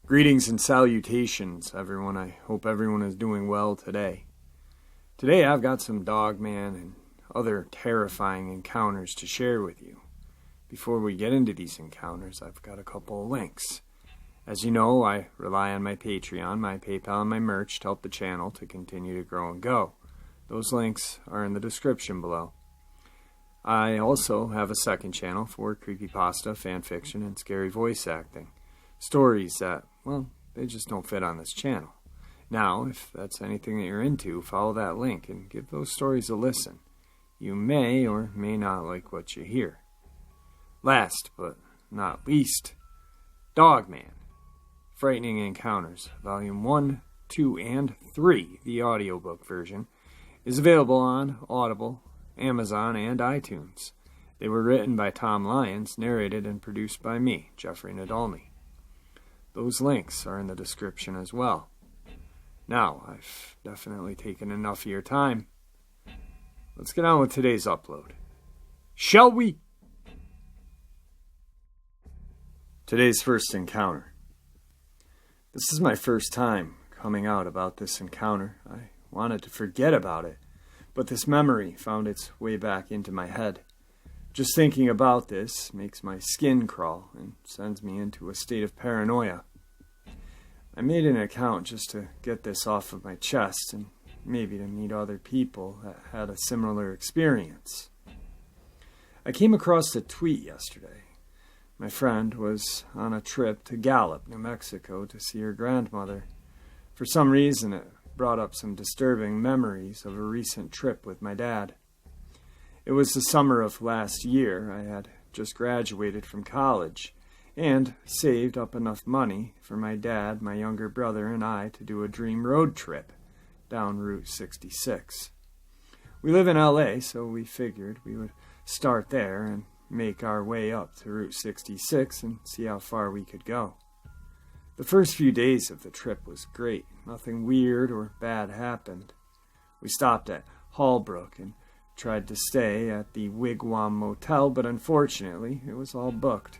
Greetings and salutations, everyone. I hope everyone is doing well today. Today I've got some Dogman and other terrifying encounters to share with you. Before we get into these encounters, I've got a couple of links. As you know, I rely on my Patreon, my PayPal, and my merch to help the channel to continue to grow and go. Those links are in the description below. I also have a second channel for creepypasta, fanfiction, and scary voice acting. Stories that, well, they just don't fit on this channel. Now, if that's anything that you're into, follow that link and give those stories a listen. You may or may not like what you hear. Last but not least, Dogman. Frightening Encounters, Volume 1, 2, and 3, the audiobook version, is available on Audible, Amazon, and iTunes. They were written by Tom Lyons, narrated and produced by me, Jeffrey Nadolny. Those links are in the description as well. Now, I've definitely taken enough of your time. Let's get on with today's upload. Shall we? Today's first encounter. This is my first time coming out about this encounter. I wanted to forget about it, but this memory found its way back into my head. Just thinking about this makes my skin crawl and sends me into a state of paranoia. I made an account just to get this off of my chest and maybe to meet other people that had a similar experience. I came across a tweet yesterday. My friend was on a trip to Gallup, New Mexico to see her grandmother. For some reason, it brought up some disturbing memories of a recent trip with my dad. It was the summer of last year. I had just graduated from college and saved up enough money for my dad, my younger brother, and I to do a dream road trip down Route 66. We live in LA, so we figured we would start there and make our way up to Route 66 and see how far we could go. The first few days of the trip was great. Nothing weird or bad happened. We stopped at Hallbrook and tried to stay at the Wigwam Motel, but unfortunately, it was all booked.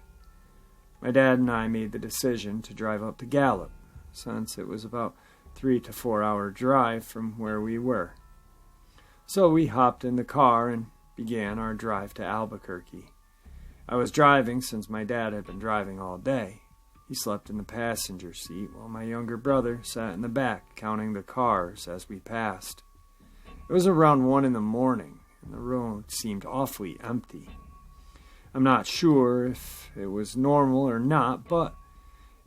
My dad and I made the decision to drive up to Gallup, since it was about 3 to 4 hour drive from where we were. So we hopped in the car and began our drive to Albuquerque. I was driving since my dad had been driving all day. He slept in the passenger seat while my younger brother sat in the back counting the cars as we passed. It was around 1 in the morning, and the road seemed awfully empty. I'm not sure if it was normal or not, but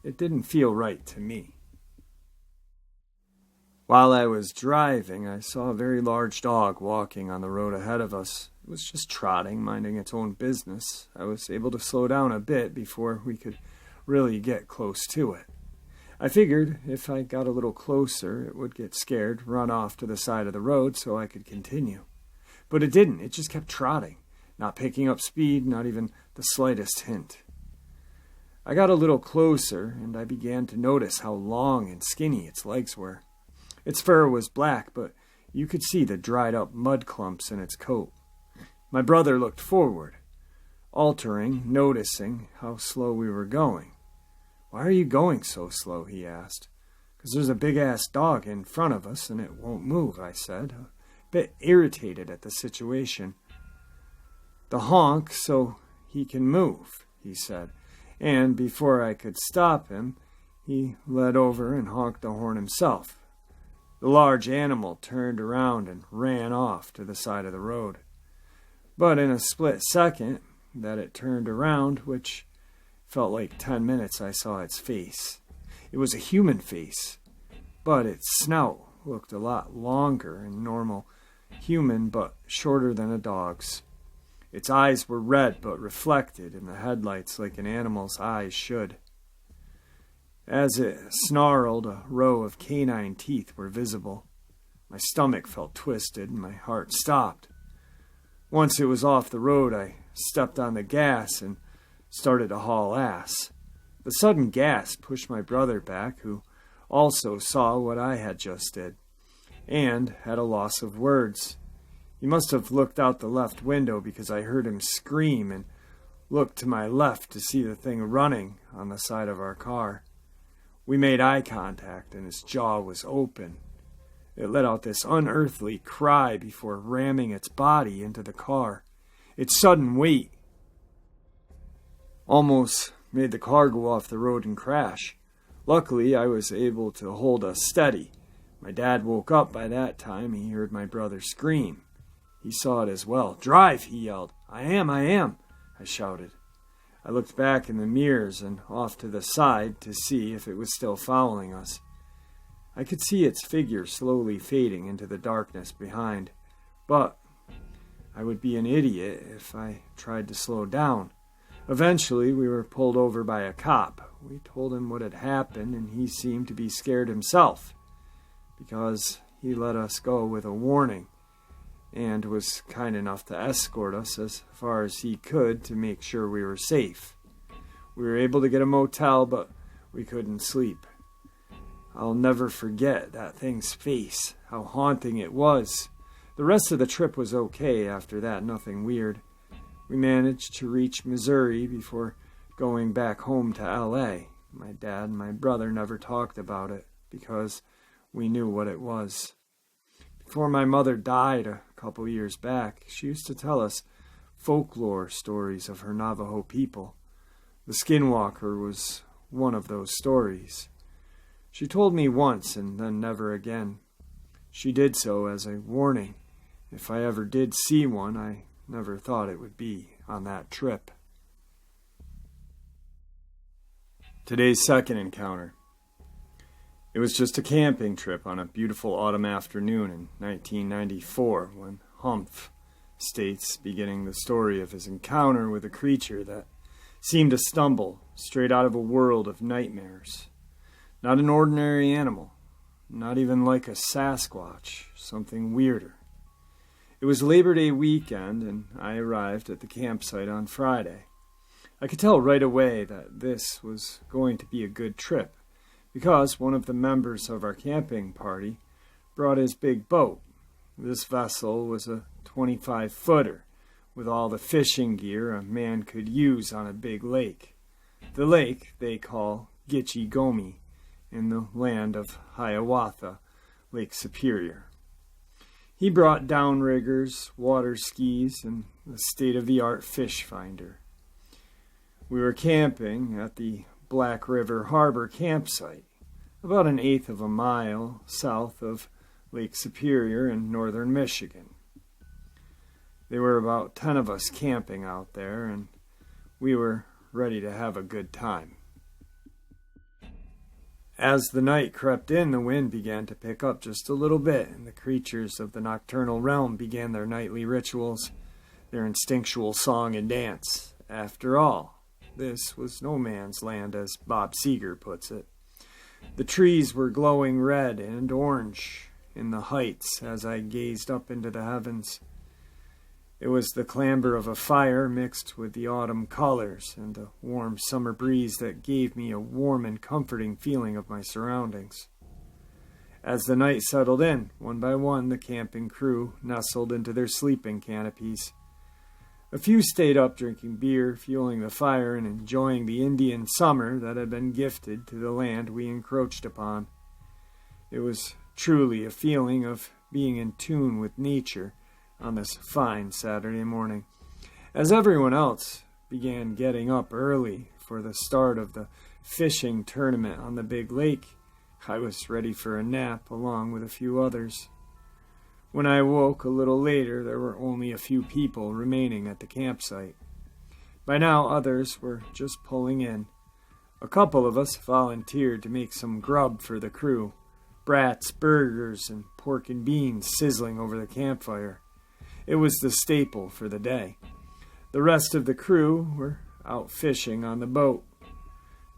it didn't feel right to me. While I was driving, I saw a very large dog walking on the road ahead of us. It was just trotting, minding its own business. I was able to slow down a bit before we could really get close to it. I figured if I got a little closer, it would get scared, run off to the side of the road so I could continue. But it didn't. It just kept trotting, not picking up speed, not even the slightest hint. I got a little closer, and I began to notice how long and skinny its legs were. Its fur was black, but you could see the dried-up mud clumps in its coat. My brother looked forward, altering, noticing how slow we were going. "Why are you going so slow?" he asked. "'Cause there's a big-ass dog in front of us, and it won't move," I said, a bit irritated at the situation. "The honk so he can move," he said, and before I could stop him, he led over and honked the horn himself. The large animal turned around and ran off to the side of the road. But in a split second that it turned around, which felt like 10 minutes, I saw its face. It was a human face, but its snout looked a lot longer and normal human, but shorter than a dog's. Its eyes were red, but reflected in the headlights like an animal's eyes should. As it snarled, a row of canine teeth were visible. My stomach felt twisted and my heart stopped. Once it was off the road, I stepped on the gas and started to haul ass. The sudden gasp pushed my brother back, who also saw what I had just did, and had a loss of words. He must have looked out the left window because I heard him scream and looked to my left to see the thing running on the side of our car. We made eye contact and his jaw was open. It let out this unearthly cry before ramming its body into the car. Its sudden weight almost made the car go off the road and crash. Luckily, I was able to hold us steady. My dad woke up by that time. He heard my brother scream. He saw it as well. "Drive," he yelled. I am, I shouted. I looked back in the mirrors and off to the side to see if it was still following us. I could see its figure slowly fading into the darkness behind, but I would be an idiot if I tried to slow down. Eventually, we were pulled over by a cop. We told him what had happened, and he seemed to be scared himself because he let us go with a warning and was kind enough to escort us as far as he could to make sure we were safe. We were able to get a motel, but we couldn't sleep. I'll never forget that thing's face, how haunting it was. The rest of the trip was okay after that, nothing weird. We managed to reach Missouri before going back home to L.A. My dad and my brother never talked about it because we knew what it was. Before my mother died a couple years back, she used to tell us folklore stories of her Navajo people. The Skinwalker was one of those stories. She told me once and then never again. She did so as a warning. If I ever did see one, I never thought it would be on that trip. Today's second encounter. It was just a camping trip on a beautiful autumn afternoon in 1994 when Humph states, beginning the story of his encounter with a creature that seemed to stumble straight out of a world of nightmares. Not an ordinary animal, not even like a Sasquatch, something weirder. It was Labor Day weekend, and I arrived at the campsite on Friday. I could tell right away that this was going to be a good trip, because one of the members of our camping party brought his big boat. This vessel was a 25-footer, with all the fishing gear a man could use on a big lake. The lake they call Gitche Gumee, in the land of Hiawatha, Lake Superior. He brought downriggers, water skis, and a state-of-the-art fish finder. We were camping at the Black River Harbor campsite, about 1/8 of a mile south of Lake Superior in northern Michigan. There were about 10 of us camping out there, and we were ready to have a good time. As the night crept in, the wind began to pick up just a little bit, and the creatures of the nocturnal realm began their nightly rituals, their instinctual song and dance. After all, this was no man's land, as Bob Seger puts it. The trees were glowing red and orange in the heights as I gazed up into the heavens. It was the clamber of a fire mixed with the autumn colors and the warm summer breeze that gave me a warm and comforting feeling of my surroundings. As the night settled in, one by one the camping crew nestled into their sleeping canopies. A few stayed up drinking beer, fueling the fire, and enjoying the Indian summer that had been gifted to the land we encroached upon. It was truly a feeling of being in tune with nature on this fine Saturday morning. As everyone else began getting up early for the start of the fishing tournament on the big lake, I was ready for a nap along with a few others. When I awoke a little later, there were only a few people remaining at the campsite. By now, others were just pulling in. A couple of us volunteered to make some grub for the crew, brats, burgers, and pork and beans sizzling over the campfire. It was the staple for the day. The rest of the crew were out fishing on the boat.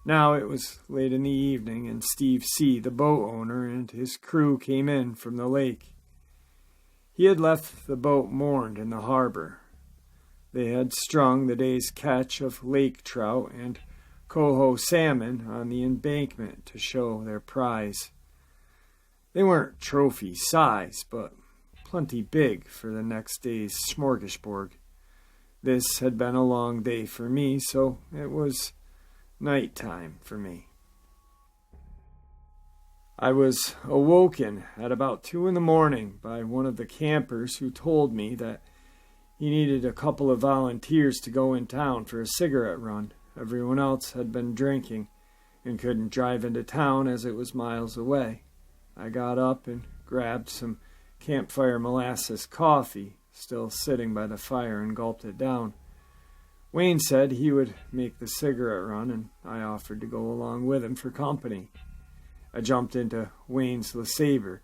Now it was late in the evening, and Steve C., the boat owner, and his crew came in from the lake. He had left the boat moored in the harbor. They had strung the day's catch of lake trout and coho salmon on the embankment to show their prize. They weren't trophy size, but plenty big for the next day's smorgasbord. This had been a long day for me, so it was night time for me. I was awoken at about 2 a.m. by one of the campers who told me that he needed a couple of volunteers to go in town for a cigarette run. Everyone else had been drinking and couldn't drive into town as it was miles away. I got up and grabbed some campfire molasses coffee, still sitting by the fire, and gulped it down. Wayne said he would make the cigarette run, and I offered to go along with him for company. I jumped into Wayne's LeSabre,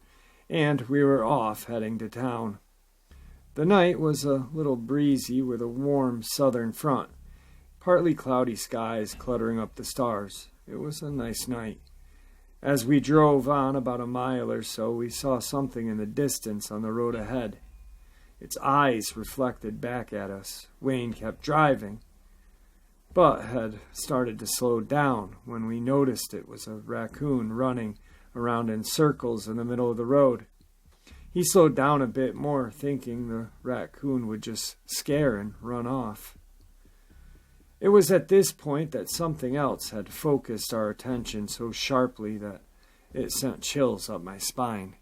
and we were off heading to town. The night was a little breezy with a warm southern front, partly cloudy skies cluttering up the stars. It was a nice night. As we drove on about a mile or so, we saw something in the distance on the road ahead. Its eyes reflected back at us. Wayne kept driving, but had started to slow down when we noticed it was a raccoon running around in circles in the middle of the road. He slowed down a bit more, thinking the raccoon would just scare and run off. It was at this point that something else had focused our attention so sharply that it sent chills up my spine.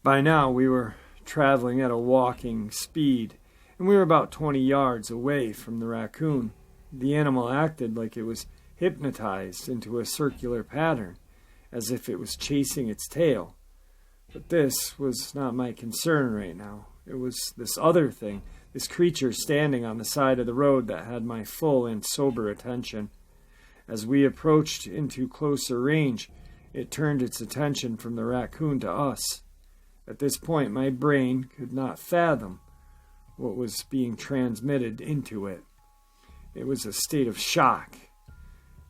By now we were traveling at a walking speed, and we were about 20 yards away from the raccoon. The animal acted like it was hypnotized into a circular pattern, as if it was chasing its tail. But this was not my concern right now. It was this other thing, this creature standing on the side of the road, that had my full and sober attention. As we approached into closer range, it turned its attention from the raccoon to us. At this point, my brain could not fathom what was being transmitted into it. It was a state of shock.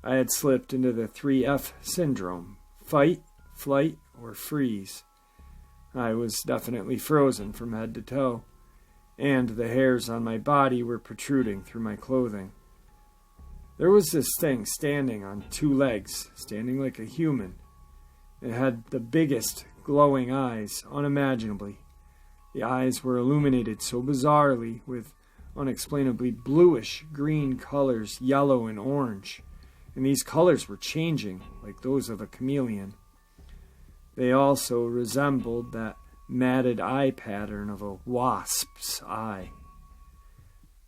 I had slipped into the 3F syndrome: fight, flight, or freeze. I was definitely frozen from head to toe, and the hairs on my body were protruding through my clothing. There was this thing standing on 2 legs, standing like a human. It had the biggest glowing eyes unimaginably. The eyes were illuminated so bizarrely with unexplainably bluish-green colors, yellow and orange, and these colors were changing like those of a chameleon. They also resembled that matted eye pattern of a wasp's eye.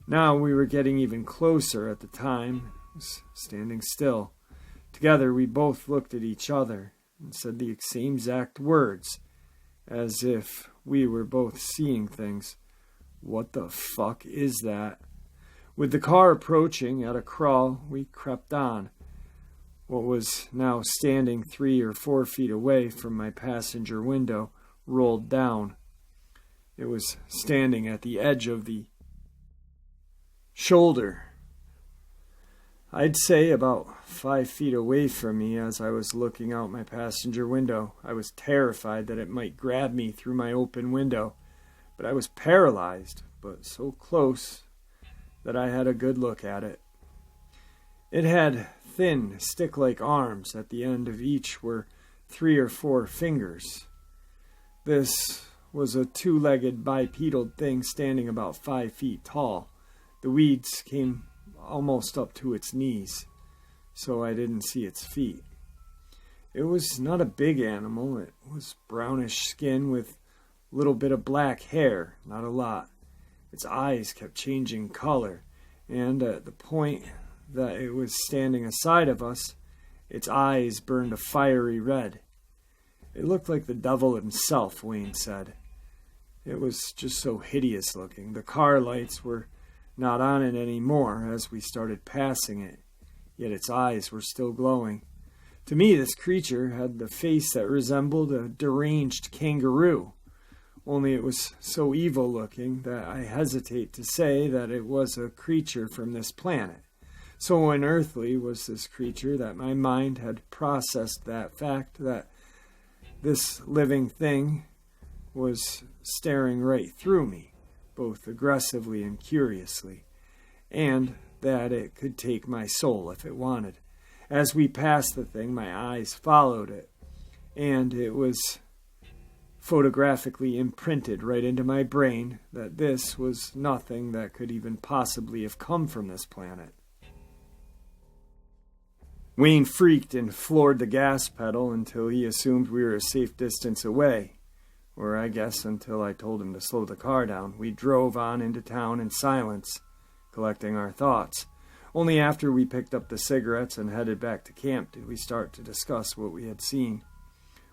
Now we were getting even closer. At the time, I was standing still. Together we both looked at each other and said the same exact words, as if we were both seeing things. What the fuck is that? With the car approaching at a crawl, we crept on. What was now standing 3 or 4 feet away from my passenger window rolled down. It was standing at the edge of the shoulder. I'd say about 5 feet away from me as I was looking out my passenger window. I was terrified that it might grab me through my open window, but I was paralyzed, but so close that I had a good look at it. It had thin, stick-like arms. At the end of each were 3 or 4 fingers. This was a 2-legged bipedal thing standing about 5 feet tall. The weeds came almost up to its knees, so I didn't see its feet. It was not a big animal. It was brownish skin with a little bit of black hair, not a lot. Its eyes kept changing color, and at the point that it was standing aside of us, its eyes burned a fiery red. It looked like the devil himself, Wayne said. It was just so hideous looking. The car lights were not on it anymore as we started passing it, yet its eyes were still glowing. To me, this creature had the face that resembled a deranged kangaroo, only it was so evil looking that I hesitate to say that it was a creature from this planet. So unearthly was this creature that my mind had processed that fact that this living thing was staring right through me, both aggressively and curiously, and that it could take my soul if it wanted. As we passed the thing, my eyes followed it, and it was photographically imprinted right into my brain that this was nothing that could even possibly have come from this planet. Wayne freaked and floored the gas pedal until he assumed we were a safe distance away, or I guess until I told him to slow the car down. We drove on into town in silence, collecting our thoughts. Only after we picked up the cigarettes and headed back to camp did we start to discuss what we had seen.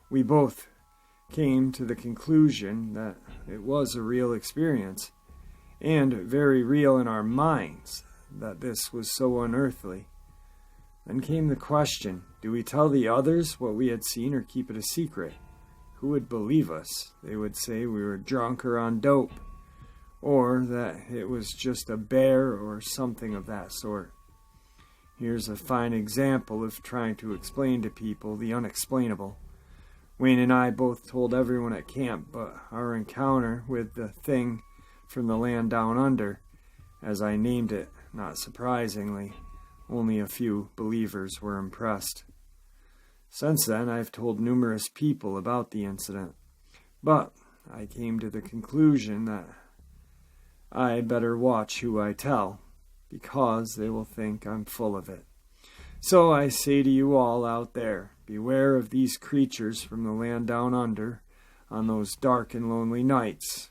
We both came to the conclusion that it was a real experience, and very real in our minds, that this was so unearthly. Then came the question, do we tell the others what we had seen or keep it a secret? Who would believe us? They would say we were drunk or on dope, or that it was just a bear or something of that sort. Here's a fine example of trying to explain to people the unexplainable. Wayne and I both told everyone at camp, but our encounter with the thing from the land down under, as I named it, not surprisingly, only a few believers were impressed. Since then, I've told numerous people about the incident, but I came to the conclusion that I better watch who I tell, because they will think I'm full of it. So I say to you all out there, beware of these creatures from the land down under on those dark and lonely nights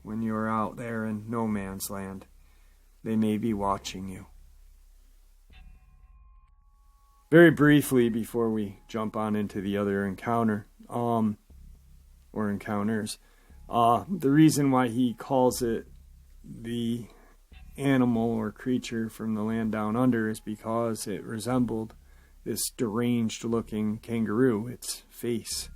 when you are out there in no man's land. They may be watching you. Very briefly, before we jump on into the other encounter, or encounters, the reason why he calls it the animal or creature from the land down under is because it resembled this deranged looking kangaroo, its face.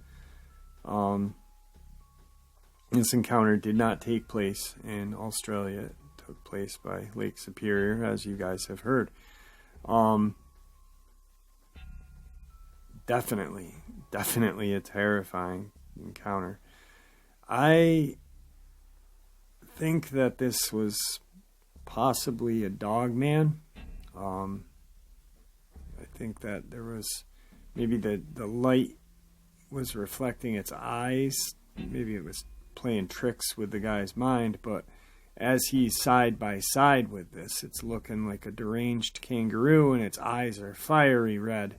This encounter did not take place in Australia. It took place by Lake Superior, as you guys have heard. Definitely a terrifying encounter. I think that this was possibly a Dogman. I think that there was maybe the light was reflecting its eyes. Maybe it was playing tricks with the guy's mind, but as he's side by side with this, it's looking like a deranged kangaroo and its eyes are fiery red.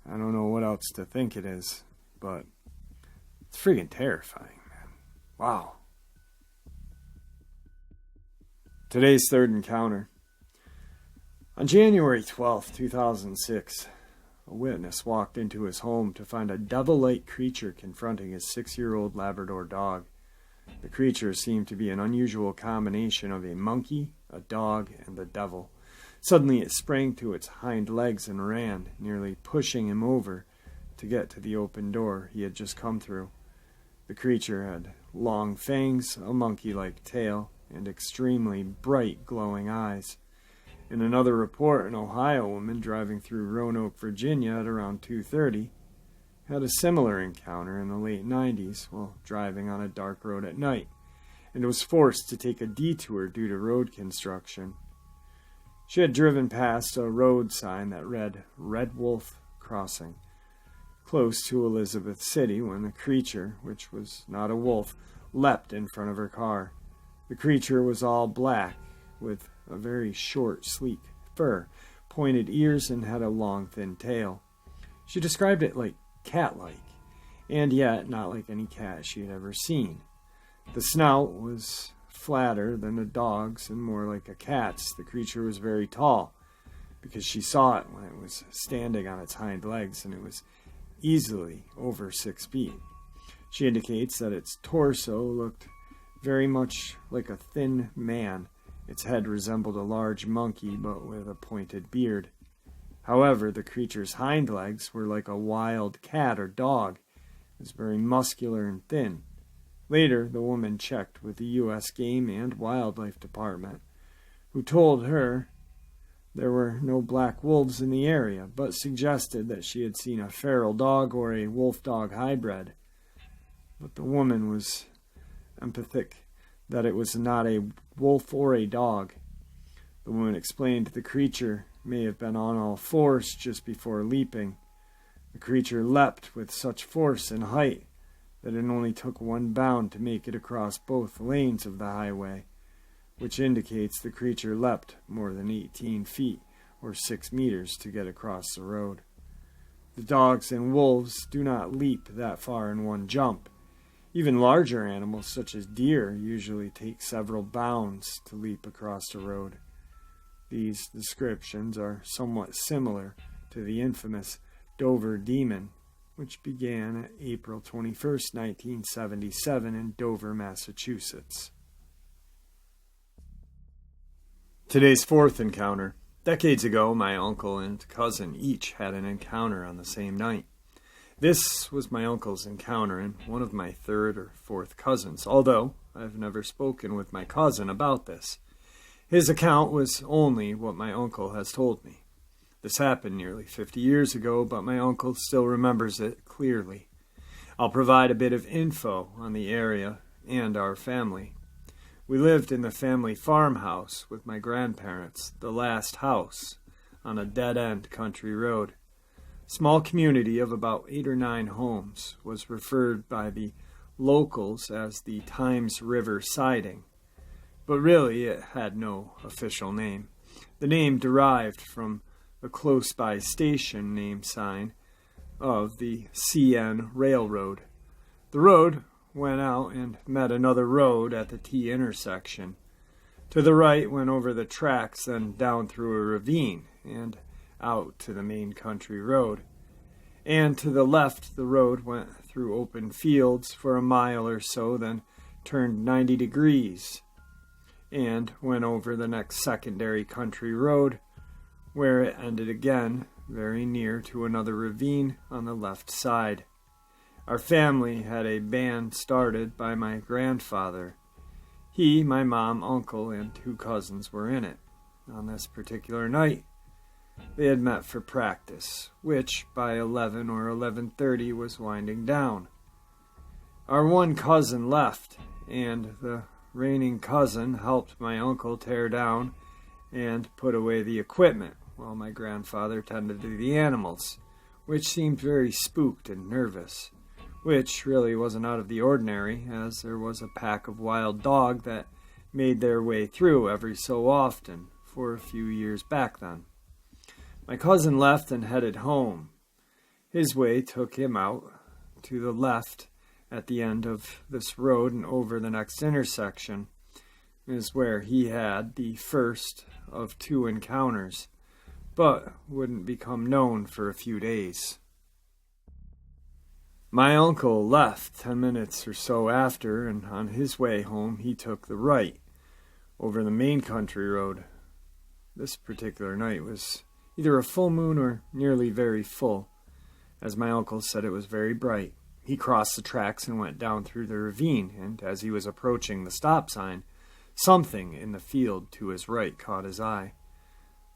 I don't know what else to think it is, but it's freaking terrifying, man. Wow. Today's third encounter. On January 12th, 2006, a witness walked into his home to find a devil-like creature confronting his 6-year-old Labrador dog. The creature seemed to be an unusual combination of a monkey, a dog, and the devil. Suddenly it sprang to its hind legs and ran, nearly pushing him over to get to the open door he had just come through. The creature had long fangs, a monkey-like tail, and extremely bright glowing eyes. In another report, an Ohio woman driving through Roanoke, Virginia at around 2:30 had a similar encounter in the late 90s while driving on a dark road at night, and was forced to take a detour due to road construction. She had driven past a road sign that read Red Wolf Crossing, close to Elizabeth City, when the creature, which was not a wolf, leapt in front of her car. The creature was all black, with a very short, sleek fur, pointed ears, and had a long, thin tail. She described it like cat-like, and yet not like any cat she had ever seen. The snout was flatter than a dog's and more like a cat's. The creature was very tall, because she saw it when it was standing on its hind legs, and it was easily over 6 feet. She indicates that its torso looked very much like a thin man. Its head resembled a large monkey, but with a pointed beard. However, the creature's hind legs were like a wild cat or dog. It was very muscular and thin. Later, the woman checked with the U.S. Game and Wildlife Department, who told her there were no black wolves in the area, but suggested that she had seen a feral dog or a wolf-dog hybrid. But the woman was emphatic that it was not a wolf or a dog. The woman explained the creature may have been on all fours just before leaping. The creature leapt with such force and height that it only took one bound to make it across both lanes of the highway, which indicates the creature leapt more than 18 feet or 6 meters to get across the road. The dogs and wolves do not leap that far in one jump. Even larger animals such as deer usually take several bounds to leap across the road. These descriptions are somewhat similar to the infamous Dover Demon, which began at April 21st, 1977 in Dover, Massachusetts. Today's fourth encounter. Decades ago, my uncle and cousin each had an encounter on the same night. This was my uncle's encounter and one of my third or fourth cousins, although I've never spoken with my cousin about this. His account was only what my uncle has told me. This happened nearly 50 years ago, but my uncle still remembers it clearly. I'll provide a bit of info on the area and our family. We lived in the family farmhouse with my grandparents, the last house, on a dead-end country road. A small community of about 8 or 9 homes was referred by the locals as the Times River Siding, but really it had no official name. The name derived from the close-by station name sign of the CN Railroad. The road went out and met another road at the T intersection. To the right went over the tracks, then down through a ravine and out to the main country road. And to the left the road went through open fields for a mile or so, then turned 90 degrees and went over the next secondary country road, where it ended again very near to another ravine on the left side. Our family had a band started by my grandfather. He, my mom, uncle, and 2 cousins were in it. On this particular night, they had met for practice, which by 11 or 11:30 was winding down. Our one cousin left, and the reigning cousin helped my uncle tear down and put away the equipment, while my grandfather tended to the animals, which seemed very spooked and nervous. Which really wasn't out of the ordinary, as there was a pack of wild dog that made their way through every so often for a few years back then. My cousin left and headed home. His way took him out to the left at the end of this road and over the next intersection is where he had the first of 2 encounters, but wouldn't become known for a few days. My uncle left 10 minutes or so after, and on his way home he took the right, over the main country road. This particular night was either a full moon or nearly very full. As my uncle said, it was very bright. He crossed the tracks and went down through the ravine, and as he was approaching the stop sign, something in the field to his right caught his eye.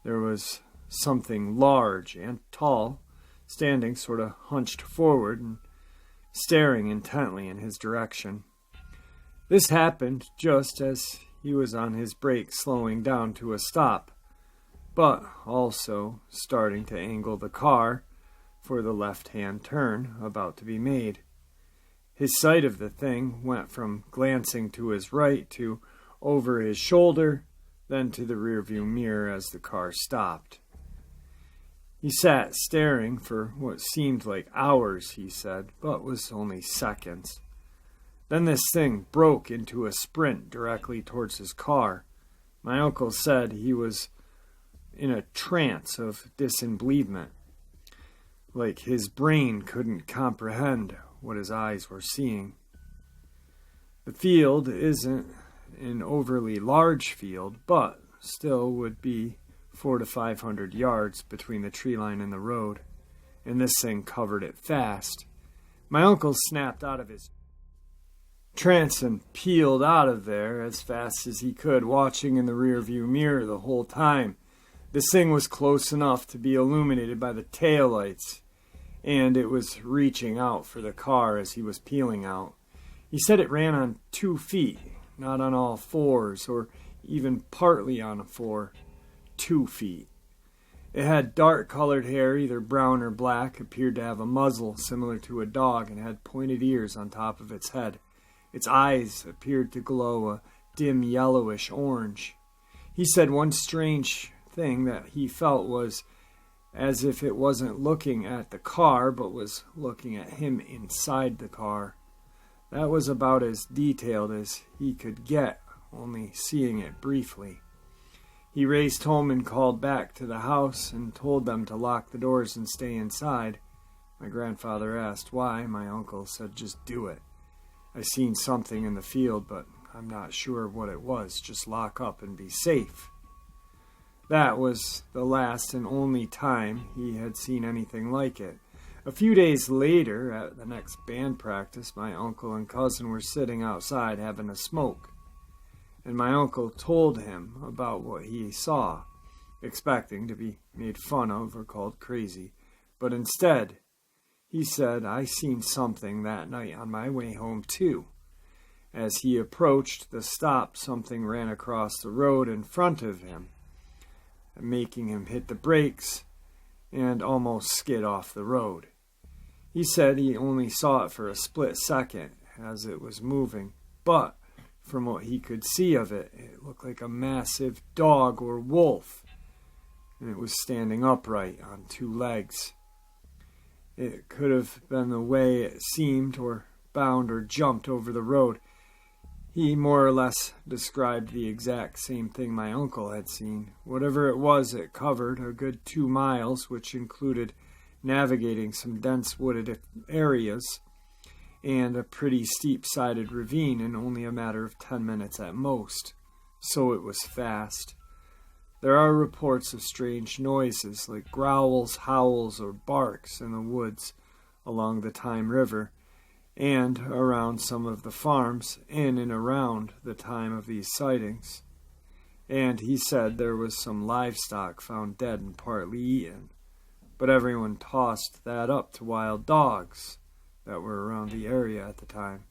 There was something large and tall, standing sort of hunched forward and staring intently in his direction. This happened just as he was on his brake slowing down to a stop, but also starting to angle the car for the left-hand turn about to be made. His sight of the thing went from glancing to his right to over his shoulder, then to the rearview mirror as the car stopped. He sat staring for what seemed like hours, he said, but was only seconds. Then this thing broke into a sprint directly towards his car. My uncle said he was in a trance of disembodiment, like his brain couldn't comprehend what his eyes were seeing. The field isn't an overly large field, but still would be 400 to 500 yards between the tree line and the road, and this thing covered it fast. My uncle snapped out of his trance and peeled out of there as fast as he could, watching in the rearview mirror the whole time. This thing was close enough to be illuminated by the taillights, and it was reaching out for the car as he was peeling out. He said it ran on 2 feet, not on all 4s, or even partly on a 4. 2 feet. It had dark-colored hair, either brown or black, appeared to have a muzzle similar to a dog, and had pointed ears on top of its head. Its eyes appeared to glow a dim yellowish orange. He said one strange thing that he felt was as if it wasn't looking at the car, but was looking at him inside the car. That was about as detailed as he could get, only seeing it briefly. He raced home and called back to the house and told them to lock the doors and stay inside. My grandfather asked why. My uncle said, "Just do it. I seen something in the field, but I'm not sure what it was. Just lock up and be safe." That was the last and only time he had seen anything like it. A few days later, at the next band practice, my uncle and cousin were sitting outside having a smoke, and my uncle told him about what he saw, expecting to be made fun of or called crazy. But instead, he said, "I seen something that night on my way home too." As he approached the stop, something ran across the road in front of him, making him hit the brakes and almost skid off the road. He said he only saw it for a split second as it was moving, but from what he could see of it, it looked like a massive dog or wolf, and it was standing upright on two legs. It could have been the way it seemed, or bound or jumped over the road. He more or less described the exact same thing my uncle had seen. Whatever it was, it covered a good 2 miles, which included navigating some dense wooded areas and a pretty steep-sided ravine in only a matter of 10 minutes at most. So it was fast. There are reports of strange noises like growls, howls, or barks in the woods along the Time River and around some of the farms in and around the time of these sightings. And he said there was some livestock found dead and partly eaten, but everyone tossed that up to wild dogs that were around the area at the time.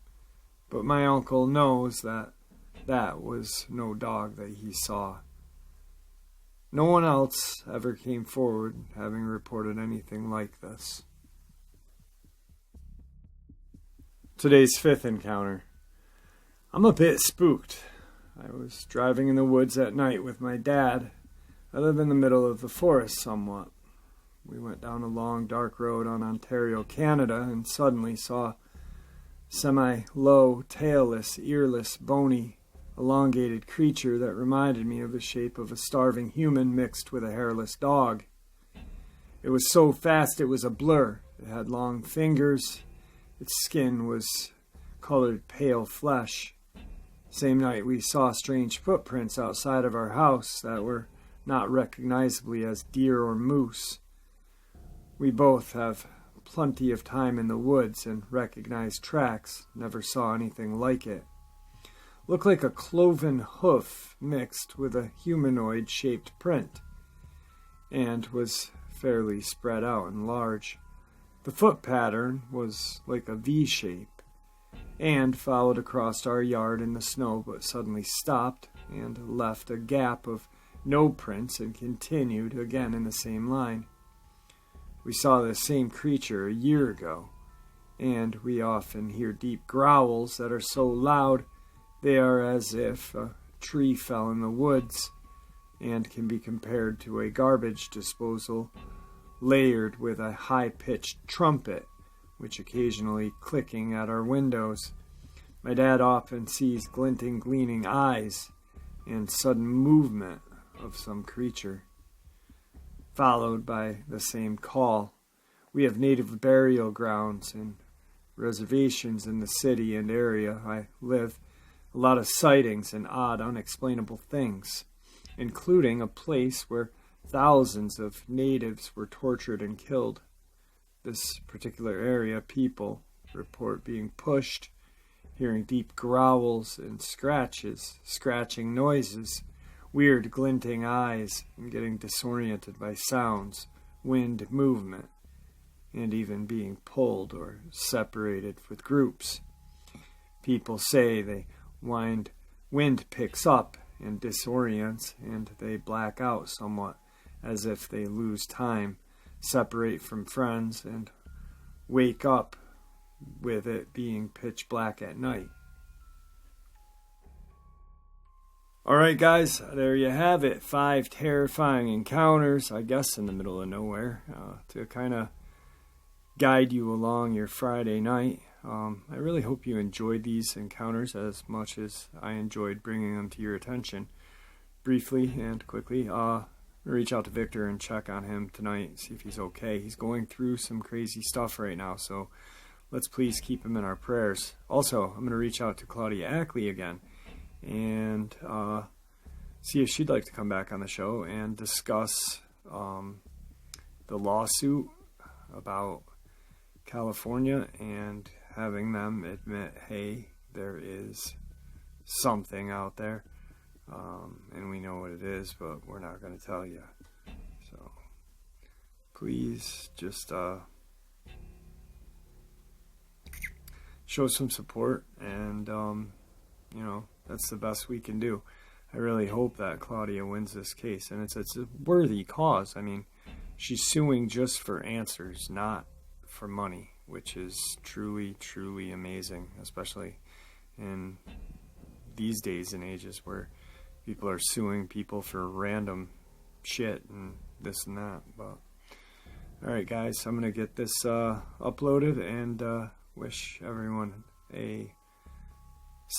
But my uncle knows that that was no dog that he saw. No one else ever came forward having reported anything like this. Today's 5th encounter. I'm a bit spooked. I was driving in the woods at night with my dad. I live in the middle of the forest somewhat. We went down a long, dark road on Ontario, Canada, and suddenly saw a semi-low, tailless, earless, bony, elongated creature that reminded me of the shape of a starving human mixed with a hairless dog. It was so fast it was a blur. It had long fingers. Its skin was colored pale flesh. Same night we saw strange footprints outside of our house that were not recognizably as deer or moose. We both have plenty of time in the woods and recognized tracks. Never saw anything like it. Looked like a cloven hoof mixed with a humanoid-shaped print, and was fairly spread out and large. The foot pattern was like a V shape, and followed across our yard in the snow, but suddenly stopped and left a gap of no prints and continued again in the same line. We saw the same creature a year ago, and we often hear deep growls that are so loud they are as if a tree fell in the woods, and can be compared to a garbage disposal layered with a high-pitched trumpet, which occasionally clicking at our windows. My dad often sees glinting, gleaming eyes and sudden movement of some creature, followed by the same call. We have native burial grounds and reservations in the city and area I live. A lot of sightings and odd, unexplainable things, including a place where thousands of natives were tortured and killed. This particular area, people report being pushed, hearing deep growls and scratching noises, weird glinting eyes, and getting disoriented by sounds, wind movement, and even being pulled or separated with groups. People say they wind picks up and disorients, and they black out somewhat, as if they lose time, separate from friends, and wake up with it being pitch black at night. Alright guys, there you have it. 5 terrifying encounters, I guess in the middle of nowhere, to kind of guide you along your Friday night. I really hope you enjoyed these encounters as much as I enjoyed bringing them to your attention. Briefly and quickly, reach out to Victor and check on him tonight, see if he's okay. He's going through some crazy stuff right now, so let's please keep him in our prayers. Also, I'm going to reach out to Claudia Ackley again and see if she'd like to come back on the show and discuss the lawsuit about California and having them admit, hey, there is something out there, and we know what it is, but we're not going to tell you. So please just show some support, and that's the best we can do. I really hope that Claudia wins this case, and it's a worthy cause. I mean, she's suing just for answers, not for money, which is truly, truly amazing, especially in these days and ages where people are suing people for random shit and this and that. But alright guys, I'm going to get this uploaded and wish everyone a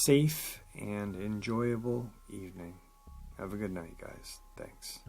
safe and enjoyable evening. Have a good night, guys. Thanks.